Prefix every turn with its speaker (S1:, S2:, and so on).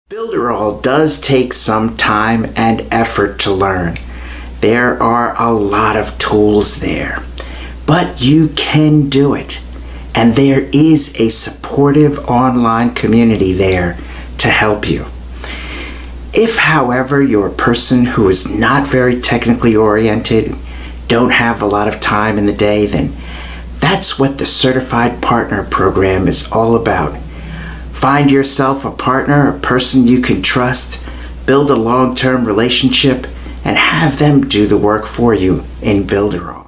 S1: Builderall does take some time and effort to learn. There are a lot of tools there, but you can do it. And there is a supportive online community there to help you. If, however, you're a person who is not very technically oriented, don't have a lot of time in the day, then that's what the Certified Partner Program is all about. Find yourself a partner, a person you can trust, build a long-term relationship, and have them do the work for you in Builderall.